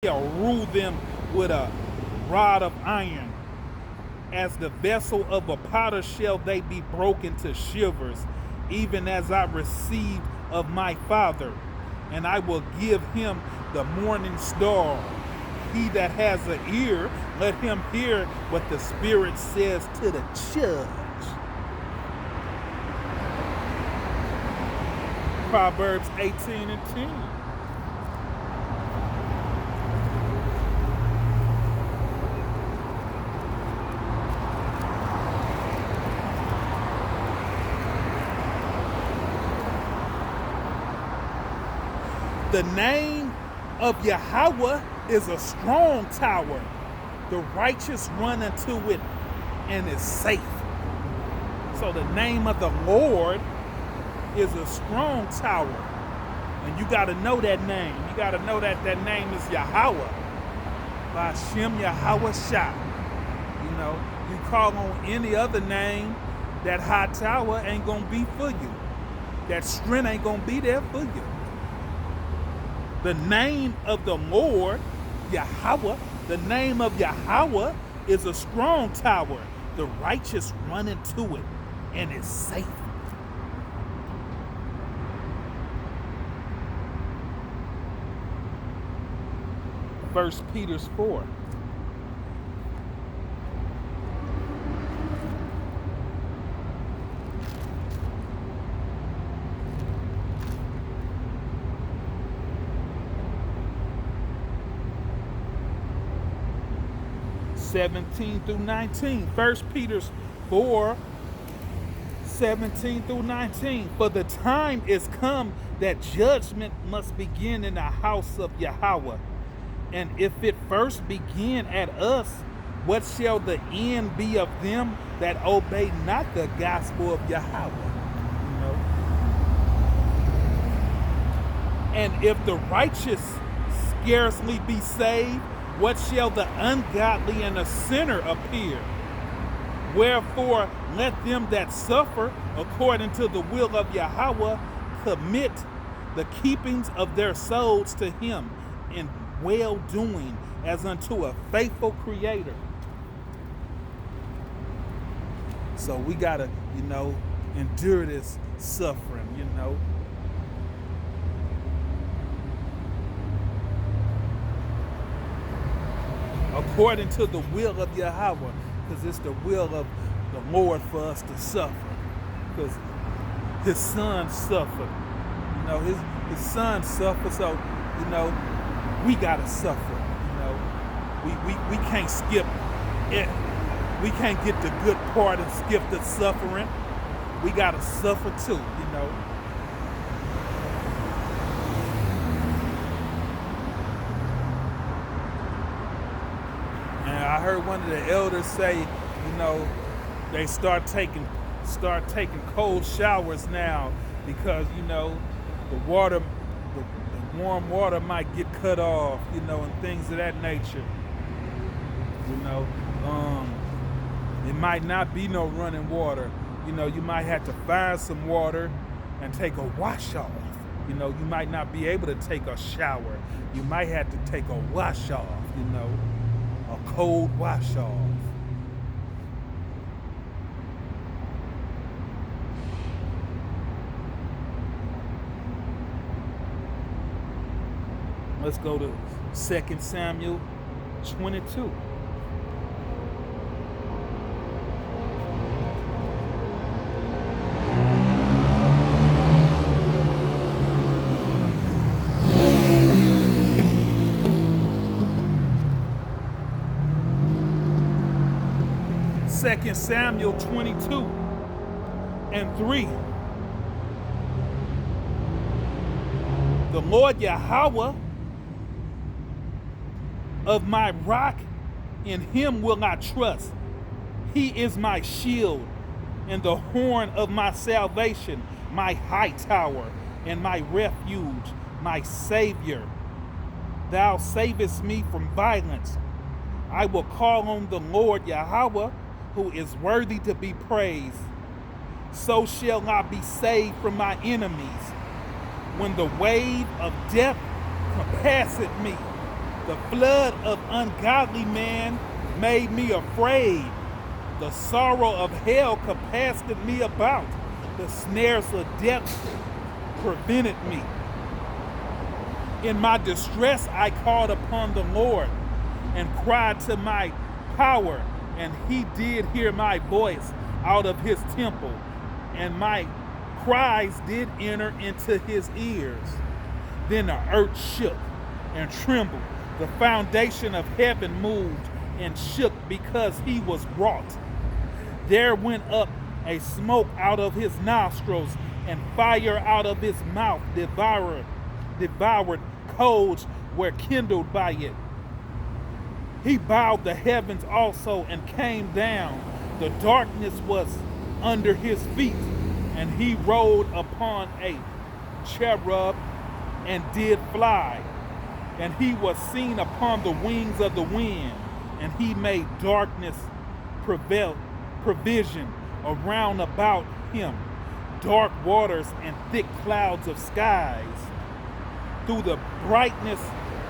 shall rule them with a rod of iron. As the vessel of a potter shall they be broken to shivers, even as I received of my Father. And I will give him the morning star. He that has an ear, let him hear what the Spirit says to the church. Proverbs 18:10. The name of Yahweh is a strong tower. The righteous run into it and is safe. So the name of the Lord is a strong tower. And you got to know that name. You got to know that that name is Yahweh. Bashem Yahweh Shah. You know, you call on any other name, that high tower ain't going to be for you. That strength ain't going to be there for you. The name of the Lord, Yahweh, the name of Yahweh is a strong tower. The righteous run into it and is safe. First Peter 4. (17 through 19). 1 Peter 4, 17 through 19. For the time is come that judgment must begin in the house of Yahweh. And if it first begin at us, what shall the end be of them that obey not the gospel of Yahweh? You know? And if the righteous scarcely be saved, what shall the ungodly and the sinner appear? Wherefore, let them that suffer according to the will of Yahweh commit the keepings of their souls to him in well-doing as unto a faithful creator. So we gotta, endure this suffering, according to the will of Yahweh, because it's the will of the Lord for us to suffer. Because his son suffered. His son suffered, so, we gotta suffer. We can't skip it. We can't get the good part and skip the suffering. We gotta suffer too, I heard one of the elders say, they start taking cold showers now because, the water, the warm water might get cut off, and things of that nature. It might not be no running water. You might have to find some water and take a wash off. You might not be able to take a shower. You might have to take a wash off, a cold wash off. Let's go to 2 Samuel 22. Second Samuel 22 and 3. The Lord Yahweh of my rock, in him will I trust. He is my shield and the horn of my salvation, my high tower and my refuge, my Savior. Thou savest me from violence. I will call on the Lord Yahweh, who is worthy to be praised. So shall I be saved from my enemies. When the wave of death compasseth me, The flood of ungodly man made me afraid. The sorrow of hell compassed me about. The snares of death prevented me. In my distress I called upon the Lord and cried to my power, and he did hear my voice out of his temple, and my cries did enter into his ears. Then the earth shook and trembled. The foundation of heaven moved and shook because he was wrought. There went up a smoke out of his nostrils, and fire out of his mouth devoured coals were kindled by it. He bowed the heavens also and came down. The darkness was under his feet, and he rode upon a cherub and did fly. And he was seen upon the wings of the wind, and he made darkness provision around about him, dark waters and thick clouds of skies. Through the brightness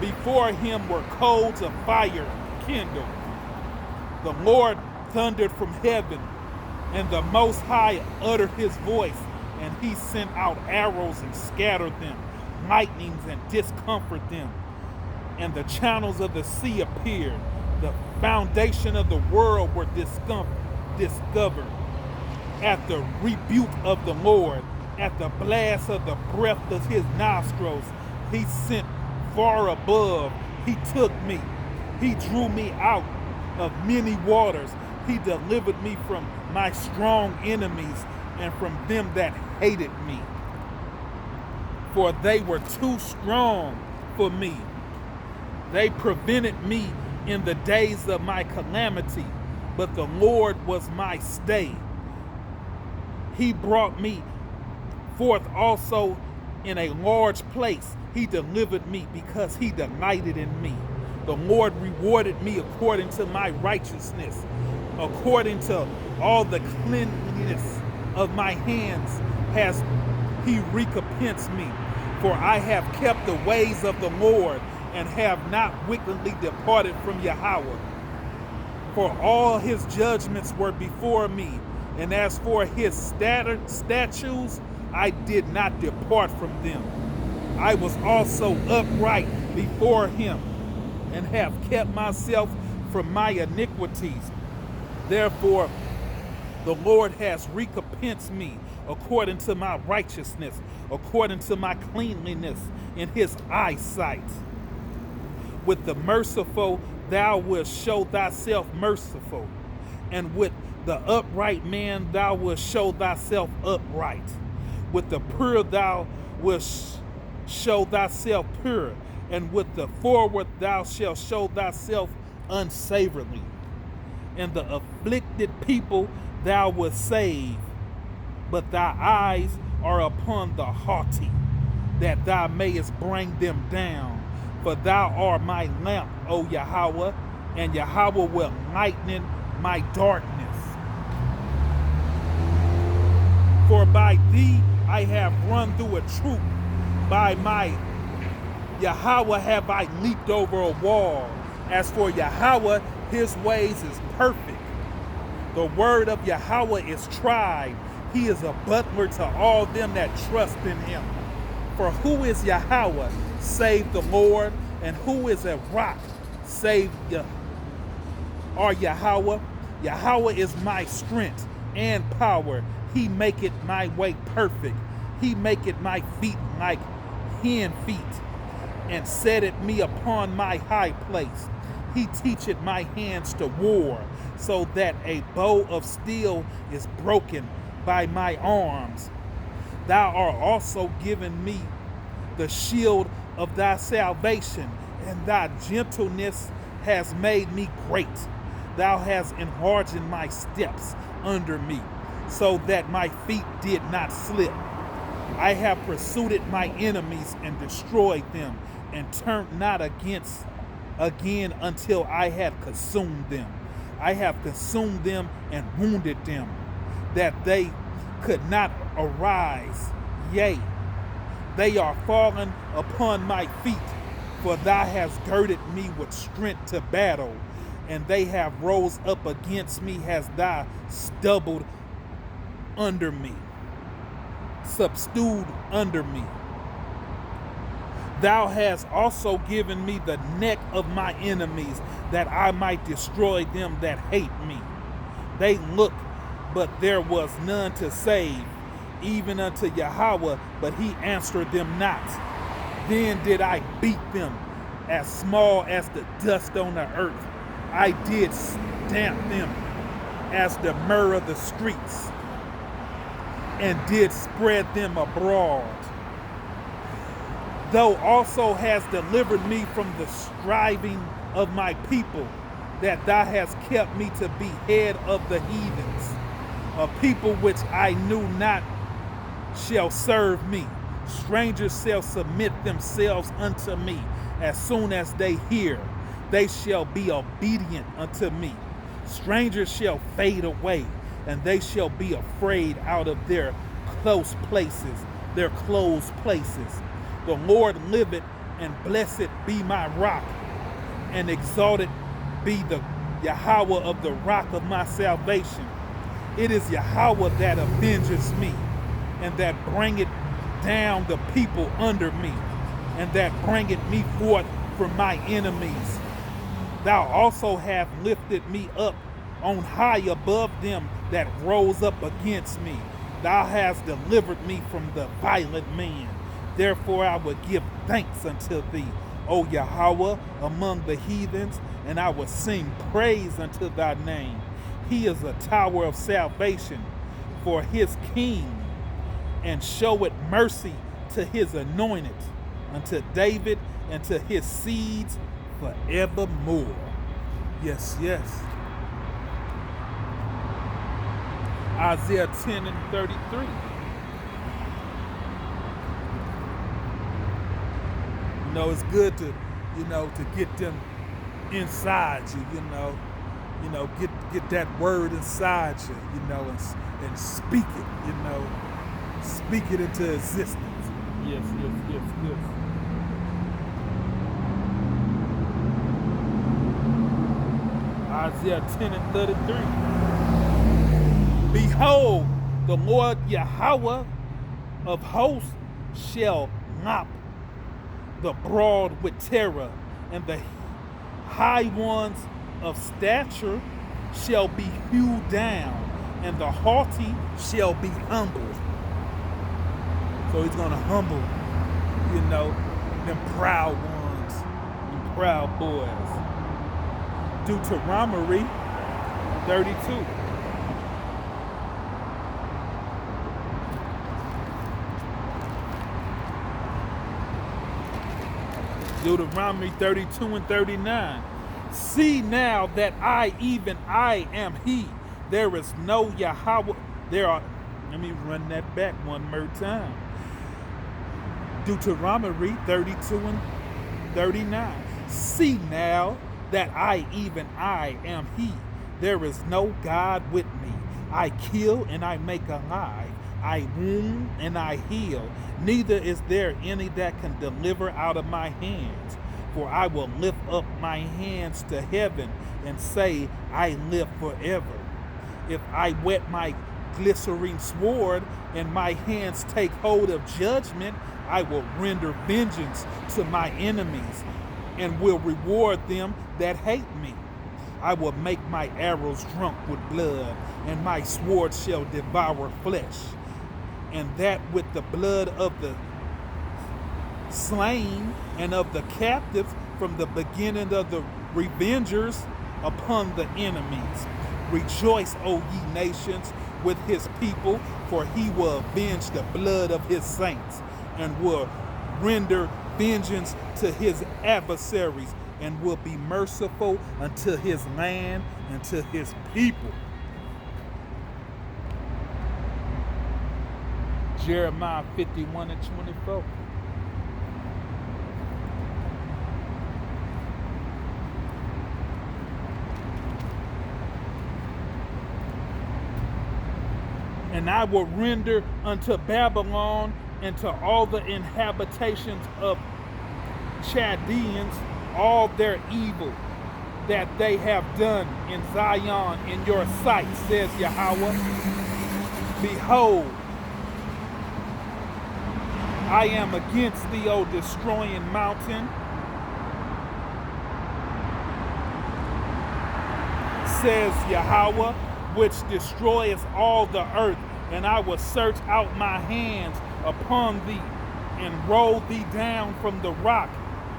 before him were coals of fire kindled. The Lord thundered from heaven, and the Most High uttered his voice, and he sent out arrows and scattered them, lightnings and discomforted them. And the channels of the sea appeared. The foundation of the world were discovered. At the rebuke of the Lord, at the blast of the breath of his nostrils, he sent far above. He took me. He drew me out of many waters. He delivered me from my strong enemies and from them that hated me. For they were too strong for me. They prevented me in the days of my calamity, but the Lord was my stay. He brought me forth also in a large place. He delivered me because he delighted in me. The Lord rewarded me according to my righteousness, according to all the cleanliness of my hands has he recompensed me. For I have kept the ways of the Lord, and have not wickedly departed from Yahweh. For all his judgments were before me, and as for his statutes, I did not depart from them. I was also upright before him, and have kept myself from my iniquities. Therefore, the Lord has recompensed me according to my righteousness, according to my cleanliness in his eyesight. With the merciful thou wilt show thyself merciful, and with the upright man thou wilt show thyself upright. With the pure thou wilt show thyself pure, and with the forward thou shalt show thyself unsavourly. And the afflicted people thou wilt save, but thy eyes are upon the haughty, that thou mayest bring them down. For thou art my lamp, O Yahweh, and Yahweh will lighten my darkness. For by thee I have run through a troop, by my Yahweh have I leaped over a wall. As for Yahweh, his ways is perfect. The word of Yahweh is tried. He is a butler to all them that trust in him. For who is Yahweh, save the Lord? And who is a rock, save our Yahweh? Yahweh is my strength and power. He maketh my way perfect. He maketh my feet like hen feet, and setteth me upon my high place. He teacheth my hands to war, so that a bow of steel is broken by my arms. Thou art also given me the shield of thy salvation, and thy gentleness has made me great. Thou hast enlarged my steps under me, so that my feet did not slip. I have pursued my enemies and destroyed them, and turned not again until I had consumed them. I have consumed them and wounded them, that they could not arise. Yea, they are fallen upon my feet. For thou hast girded me with strength to battle, and they have rose up against me, hast thou stubbled under me, subdued under me. Thou hast also given me the neck of my enemies, that I might destroy them that hate me. They looked, but there was none to save, even unto Yahweh, but he answered them not. Then did I beat them as small as the dust on the earth. I did stamp them as the myrrh of the streets, and did spread them abroad. Thou also hast delivered me from the striving of my people, that thou hast kept me to be head of the heathens. A people which I knew not shall serve me. Strangers shall submit themselves unto me. As soon as they hear, they shall be obedient unto me. Strangers shall fade away, and they shall be afraid out of their close places, their closed places. The Lord liveth, and blessed be my rock, and exalted be the Yahweh of the rock of my salvation. It is Yahweh that avenges me, and that bringeth down the people under me, and that bringeth me forth from my enemies. Thou also hast lifted me up on high above them that rose up against me. Thou hast delivered me from the violent man. Therefore I will give thanks unto thee, O Yahweh, among the heathens, and I will sing praise unto thy name. He is a tower of salvation for his king, and showeth mercy to his anointed, unto David and to his seeds forevermore. Yes, yes. Isaiah 10 and 33. You know, it's good to, to get them inside you, get that word inside you, and speak it, speak it into existence. Yes, yes, yes, yes. Isaiah 10 and 33. Behold, the Lord Yahweh of hosts shall mop the broad with terror, and the high ones of stature shall be hewed down, and the haughty shall be humbled. So he's going to humble, them proud ones, them proud boys. Deuteronomy 32. Deuteronomy 32 and 39. See now that I, even I, am he. There is no Yahweh. Let me run that back one more time. Deuteronomy 32 and 39. See now that I, even I, am he. There is no God with me. I kill and I make alive. I wound and I heal. Neither is there any that can deliver out of my hands. For I will lift up my hands to heaven and say, I live forever. If I wet my glittering sword and my hands take hold of judgment, I will render vengeance to my enemies and will reward them that hate me. I will make my arrows drunk with blood, and my sword shall devour flesh, and that with the blood of the slain and of the captives from the beginning of the revengers upon the enemies. Rejoice, O ye nations, with his people, for he will avenge the blood of his saints, and will render vengeance to his adversaries, and will be merciful unto his land and to his people. Jeremiah 51 and 24. And I will render unto Babylon and to all the inhabitations of Chaldeans all their evil that they have done in Zion in your sight, says Yahweh. Behold, I am against thee, O destroying mountain, says Yahweh, which destroyeth all the earth, and I will search out my hands upon thee, and roll thee down from the rock,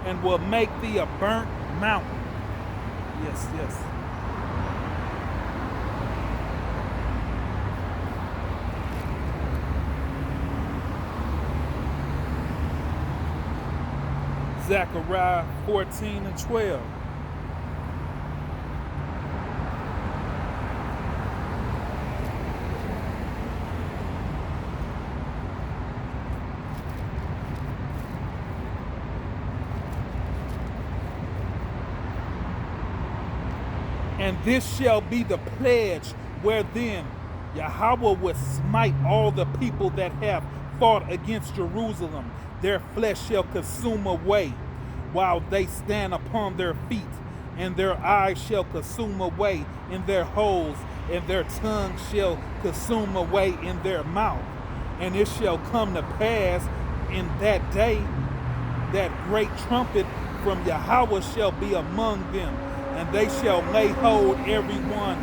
and will make thee a burnt mountain. Yes, yes. Zechariah 14:12. And this shall be the pledge wherein Yahweh will smite all the people that have fought against Jerusalem. Their flesh shall consume away while they stand upon their feet, and their eyes shall consume away in their holes, and their tongue shall consume away in their mouth. And it shall come to pass in that day that great trumpet from Yahweh shall be among them, and they shall lay hold every one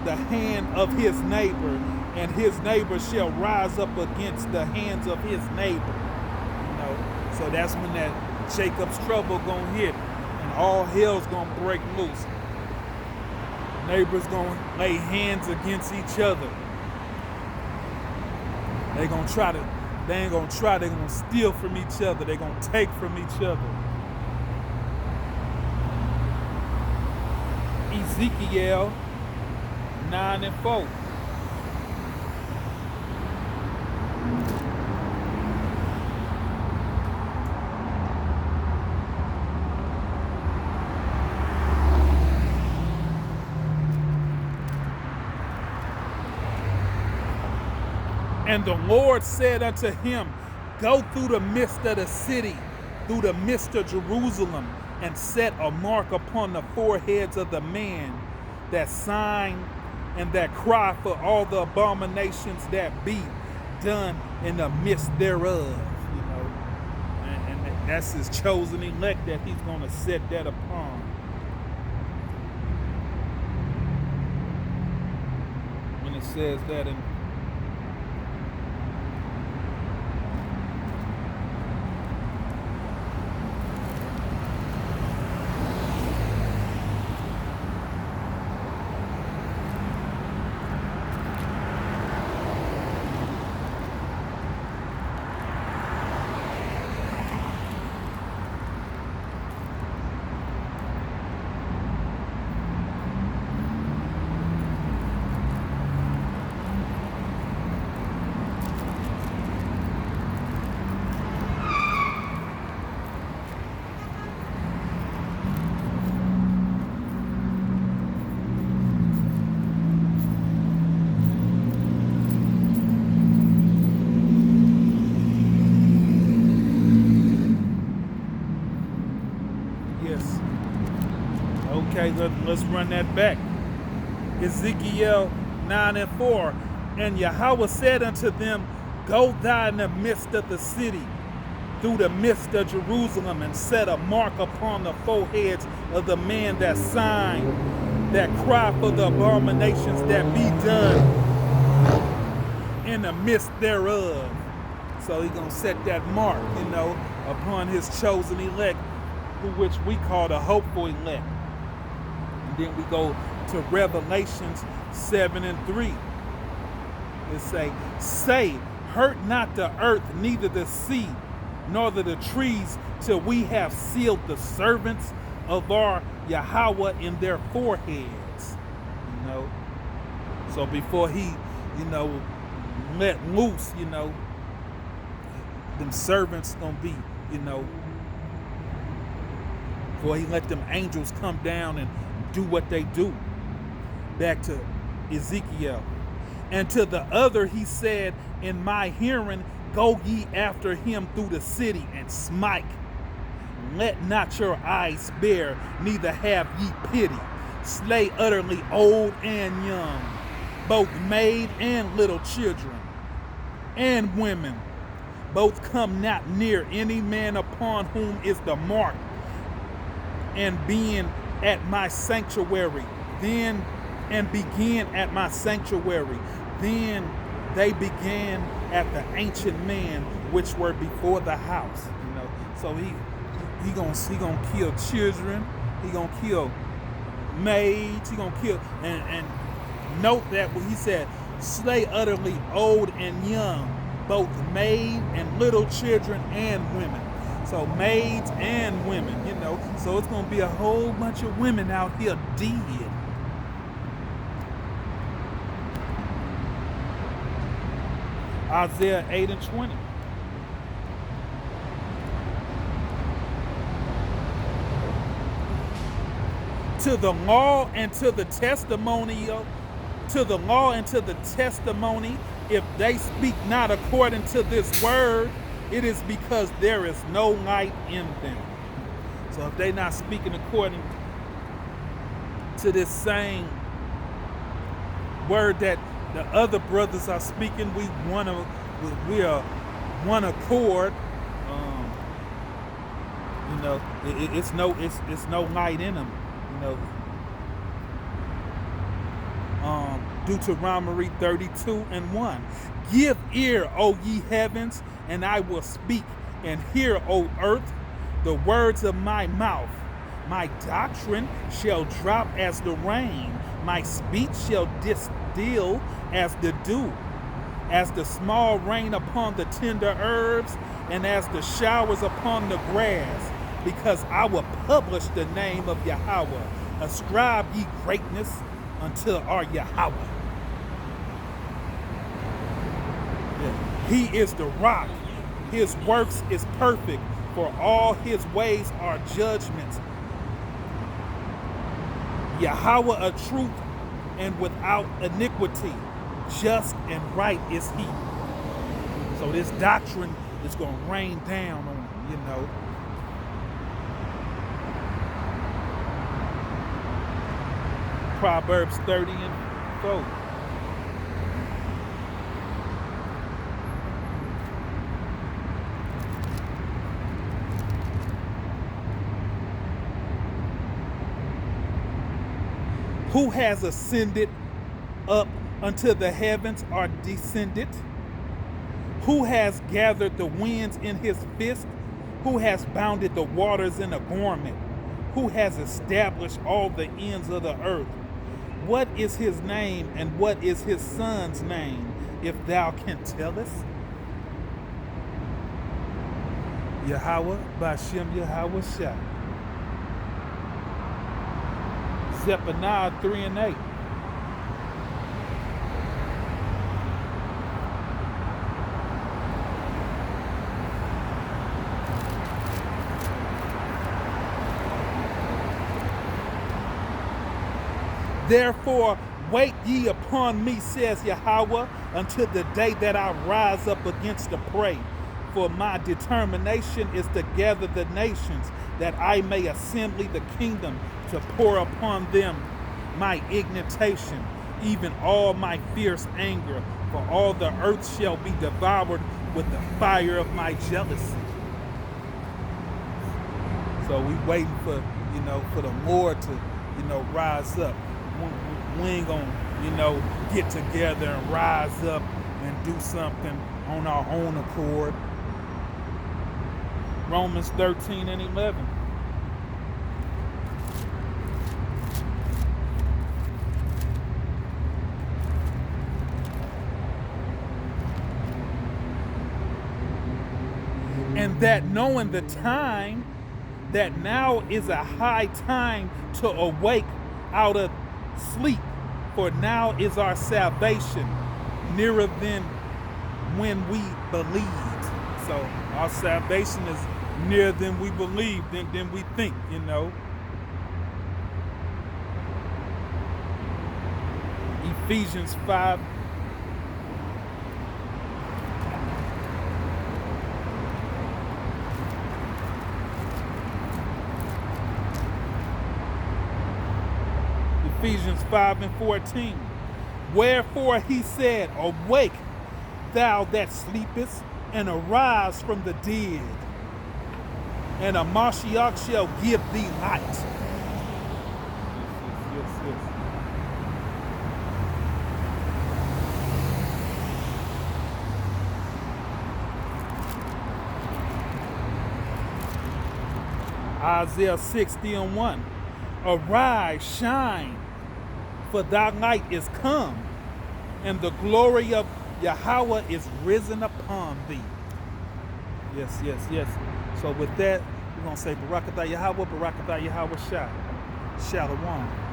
the hand of his neighbor, and his neighbor shall rise up against the hands of his neighbor. So that's when that Jacob's trouble gonna hit, and all hell's gonna break loose. Neighbors gonna lay hands against each other. They ain't gonna try, they're gonna steal from each other. They're gonna take from each other. Ezekiel 9:4. And the Lord said unto him, go through the midst of the city, through the midst of Jerusalem, and set a mark upon the foreheads of the man that sign and that cry for all the abominations that be done in the midst thereof. And that's his chosen elect that he's going to set that upon. When it says that in let's run that back. Ezekiel 9:4. And Yahweh said unto them, go thou in the midst of the city, through the midst of Jerusalem, and set a mark upon the foreheads of the man that sign, that cry for the abominations that be done in the midst thereof. So he's gonna set that mark, upon his chosen elect, which we call the hopeful elect. And then we go to Revelations 7:3. It say, hurt not the earth, neither the sea, nor the trees, till we have sealed the servants of our Yahweh in their foreheads. So before he, let loose, them servants gonna be, before he let them angels come down and do what they do. Back to Ezekiel. And to the other he said, in my hearing, go ye after him through the city and smite. let not your eyes spare, neither have ye pity. Slay utterly old and young, both maid and little children, and women. Both come not near any man upon whom is the mark, and being at my sanctuary, then and begin at my sanctuary. Then they began at the ancient men which were before the house. You know, so he gonna kill children. He gonna kill maids. He gonna kill and note that when he said, "Slay utterly old and young, both maid and little children and women." So maids and women, you know. So it's gonna be a whole bunch of women out here dead. Isaiah 8 and 20. To the law and to the testimony, if they speak not according to this word, it is because there is no light in them. So if they're not speaking according to this same word that the other brothers are speaking, we are one accord. You know, it's no light in them. You know, Deuteronomy 32 and 1. Give ear, O ye heavens, and I will speak, and hear, O earth, the words of my mouth. My doctrine shall drop as the rain, my speech shall distill as the dew, as the small rain upon the tender herbs, and as the showers upon the grass, because I will publish the name of Yahweh. Ascribe ye greatness unto our Yahweh. Yeah. He is the rock. His works is perfect, for all his ways are judgments. Yahweh a truth and without iniquity, just and right is he. So this doctrine is going to rain down on him, you know. Proverbs 30 and 4. Who has ascended up unto the heavens or descended? Who has gathered the winds in his fist? Who has bounded the waters in a garment? Who has established all the ends of the earth? What is his name, and what is his son's name, if thou canst tell us? Yahweh, Bashem Yahweh Shah. Zephaniah 3 and 8. Therefore, wait ye upon me, says Yahweh, until the day that I rise up against the prey. For my determination is to gather the nations, that I may assemble the kingdom, to pour upon them my indignation, even all my fierce anger. For all the earth shall be devoured with the fire of my jealousy. So we waiting for, for the Lord to, rise up. We ain't gonna, get together and rise up and do something on our own accord. Romans 13 and 11. And that knowing the time, that now is a high time to awake out of sleep, for now is our salvation nearer than when we believed. So our salvation is nearer than we believe, than we think, Ephesians 5. Ephesians 5 and 14. Wherefore he said, awake, thou that sleepest, and arise from the dead, and a Mashiach shall give thee light. Yes. Isaiah 60 and 1. Arise, shine, for thy light is come, and the glory of Yahweh is risen upon thee. Yes. So with that, we're going to say Barakatah Yahweh, Barakatah Yahweh Shah. Shalom.